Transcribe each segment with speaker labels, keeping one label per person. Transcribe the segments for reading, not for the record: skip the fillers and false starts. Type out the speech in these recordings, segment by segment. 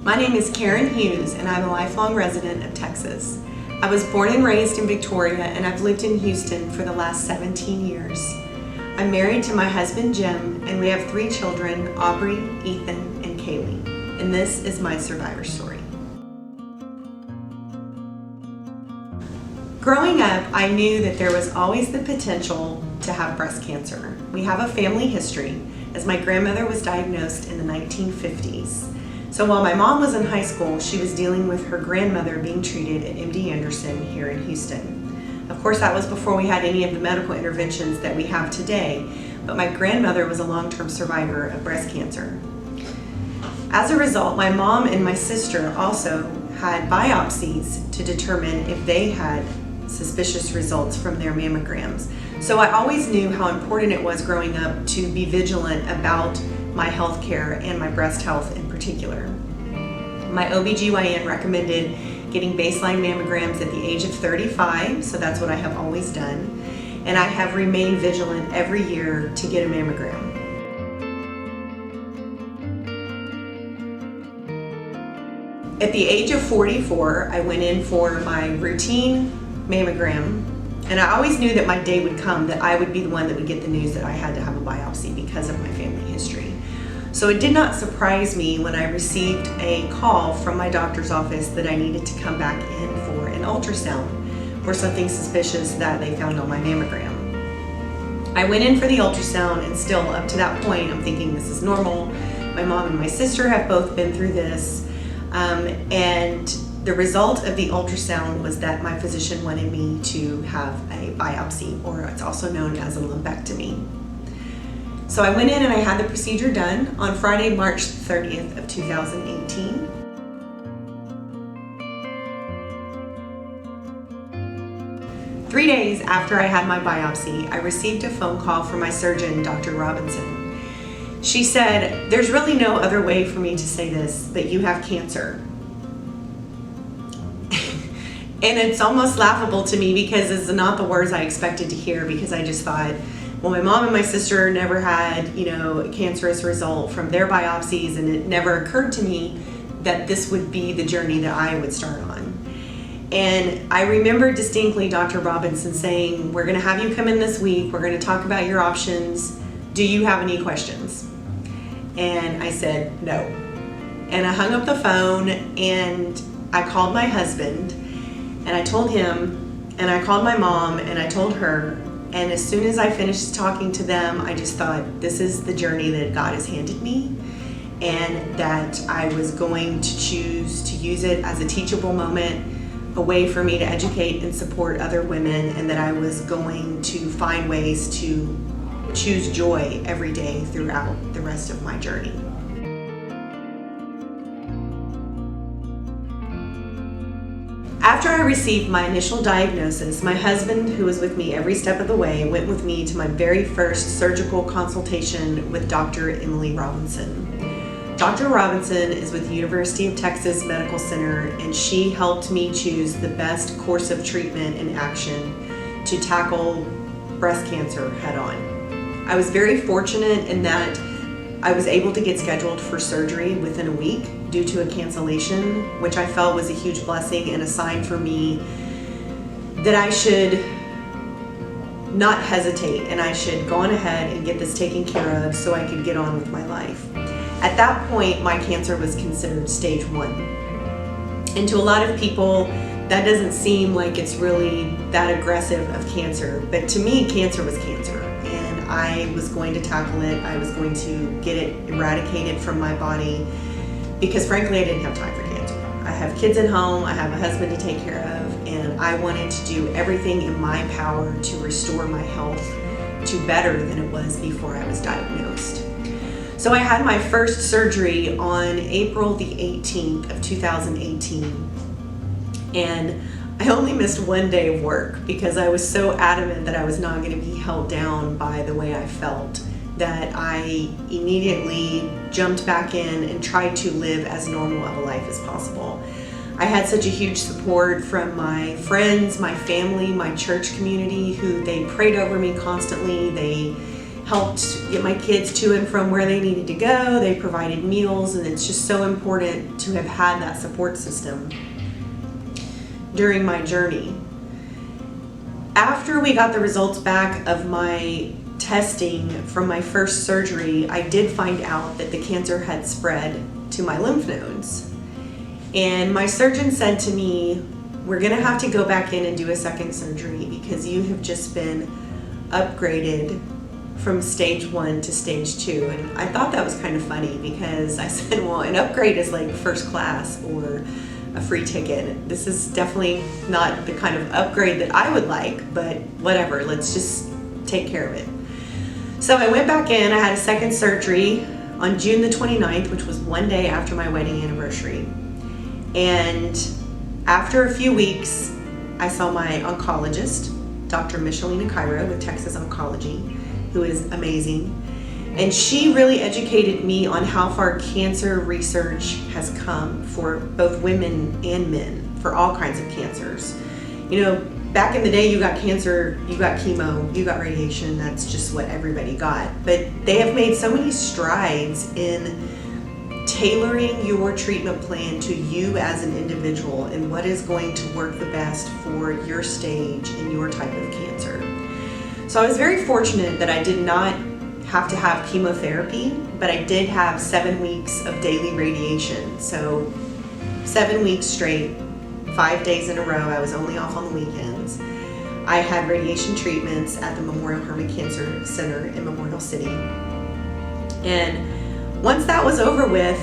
Speaker 1: My name is Karyn Hughes, and I'm a lifelong resident of Texas. I was born and raised in Victoria, and I've lived in Houston for the last 17 years. I'm married to my husband, Jim, and we have 3 children, Aubrey, Ethan, and Kaylee. And this is my survivor story. Growing up, I knew that there was always the potential to have breast cancer. We have a family history, as my grandmother was diagnosed in the 1950s. So while my mom was in high school, she was dealing with her grandmother being treated at MD Anderson here in Houston. Of course, that was before we had any of the medical interventions that we have today, but my grandmother was a long-term survivor of breast cancer. As a result, my mom and my sister also had biopsies to determine if they had suspicious results from their mammograms. So I always knew how important it was growing up to be vigilant about my health care and my breast health in particular. My OBGYN recommended getting baseline mammograms at the age of 35, so that's what I have always done. And I have remained vigilant every year to get a mammogram. At the age of 44, I went in for my routine mammogram, and I always knew that my day would come that I would be the one that would get the news that I had to have a biopsy because of my family history. So it did not surprise me when I received a call from my doctor's office that I needed to come back in for an ultrasound for something suspicious that they found on my mammogram. I went in for the ultrasound, and still up to that point I'm thinking this is normal. My mom and my sister have both been through this, and the result of the ultrasound was that my physician wanted me to have a biopsy, or it's also known as a lumpectomy. So I went in and I had the procedure done on Friday, March 30th of 2018. Three days after I had my biopsy, I received a phone call from my surgeon, Dr. Robinson. She said, "There's really no other way for me to say this, but you have cancer." And it's almost laughable to me because it's not the words I expected to hear, because I just thought, well, my mom and my sister never had, a cancerous result from their biopsies, and it never occurred to me that this would be the journey that I would start on. And I remember distinctly Dr. Robinson saying, "We're gonna have you come in this week, we're gonna talk about your options. Do you have any questions?" And I said, "No." And I hung up the phone and I called my husband and I told him, and I called my mom and I told her. And as soon as I finished talking to them, I just thought, this is the journey that God has handed me, and that I was going to choose to use it as a teachable moment, a way for me to educate and support other women, and that I was going to find ways to choose joy every day throughout the rest of my journey. After I received my initial diagnosis, my husband, who was with me every step of the way, went with me to my very first surgical consultation with Dr. Emily Robinson. Dr. Robinson is with the University of Texas Medical Center, and she helped me choose the best course of treatment and action to tackle breast cancer head on. I was very fortunate in that I was able to get scheduled for surgery within a week due to a cancellation, which I felt was a huge blessing and a sign for me that I should not hesitate and I should go on ahead and get this taken care of so I could get on with my life. At that point, my cancer was considered stage 1. And to a lot of people, that doesn't seem like it's really that aggressive of cancer, but to me, cancer was cancer. I was going to tackle it. I was going to get it eradicated from my body, because frankly, I didn't have time for cancer. I have kids at home, I have a husband to take care of, and I wanted to do everything in my power to restore my health to better than it was before I was diagnosed. So I had my first surgery on April the 18th of 2018, and I only missed one day of work because I was so adamant that I was not going to be held down by the way I felt, that I immediately jumped back in and tried to live as normal of a life as possible. I had such a huge support from my friends, my family, my church community, who they prayed over me constantly. They helped get my kids to and from where they needed to go. They provided meals, and it's just so important to have had that support system during my journey. After we got the results back of my testing from my first surgery, I did find out that the cancer had spread to my lymph nodes. And my surgeon said to me, "We're gonna have to go back in and do a second surgery because you have just been upgraded from stage 1 to stage 2. And I thought that was kind of funny because I said, well, an upgrade is like first class or a free ticket. This is definitely not the kind of upgrade that I would like, but whatever, let's just take care of it. So I went back in, I had a second surgery on June the 29th, which was one day after my wedding anniversary. And after a few weeks, I saw my oncologist, Dr. Michelina Cairo with Texas Oncology, who is amazing. And she really educated me on how far cancer research has come for both women and men, for all kinds of cancers. You know, back in the day, you got cancer, you got chemo, you got radiation, that's just what everybody got. But they have made so many strides in tailoring your treatment plan to you as an individual and what is going to work the best for your stage and your type of cancer. So I was very fortunate that I did not have to have chemotherapy, but I did have 7 weeks of daily radiation. So 7 weeks straight, 5 days in a row. I was only off on the weekends. I had radiation treatments at the Memorial Hermann Cancer Center in Memorial City. And once that was over with,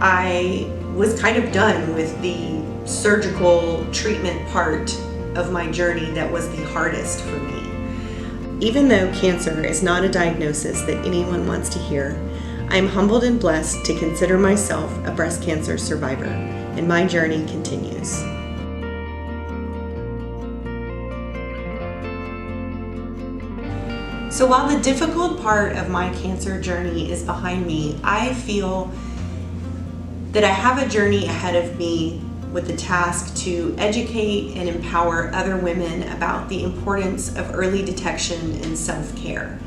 Speaker 1: I was kind of done with the surgical treatment part of my journey that was the hardest for me. Even though cancer is not a diagnosis that anyone wants to hear, I am humbled and blessed to consider myself a breast cancer survivor, and my journey continues. So while the difficult part of my cancer journey is behind me, I feel that I have a journey ahead of me with the task to educate and empower other women about the importance of early detection and self-care.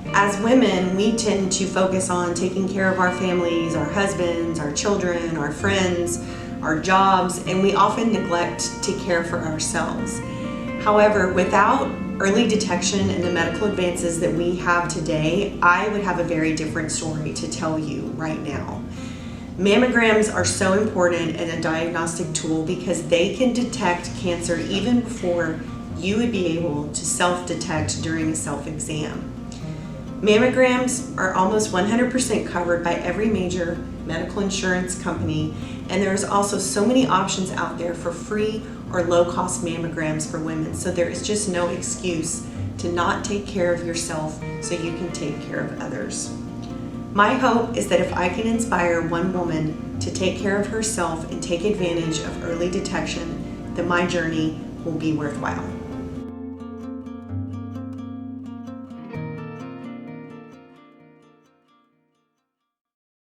Speaker 1: As women, we tend to focus on taking care of our families, our husbands, our children, our friends, our jobs, and we often neglect to care for ourselves. However, without early detection and the medical advances that we have today, I would have a very different story to tell you right now. Mammograms are so important as a diagnostic tool because they can detect cancer even before you would be able to self-detect during a self-exam. Mammograms are almost 100% covered by every major medical insurance company, and there's also so many options out there for free or low-cost mammograms for women, so there is just no excuse to not take care of yourself so you can take care of others. My hope is that if I can inspire one woman to take care of herself and take advantage of early detection, then my journey will be worthwhile.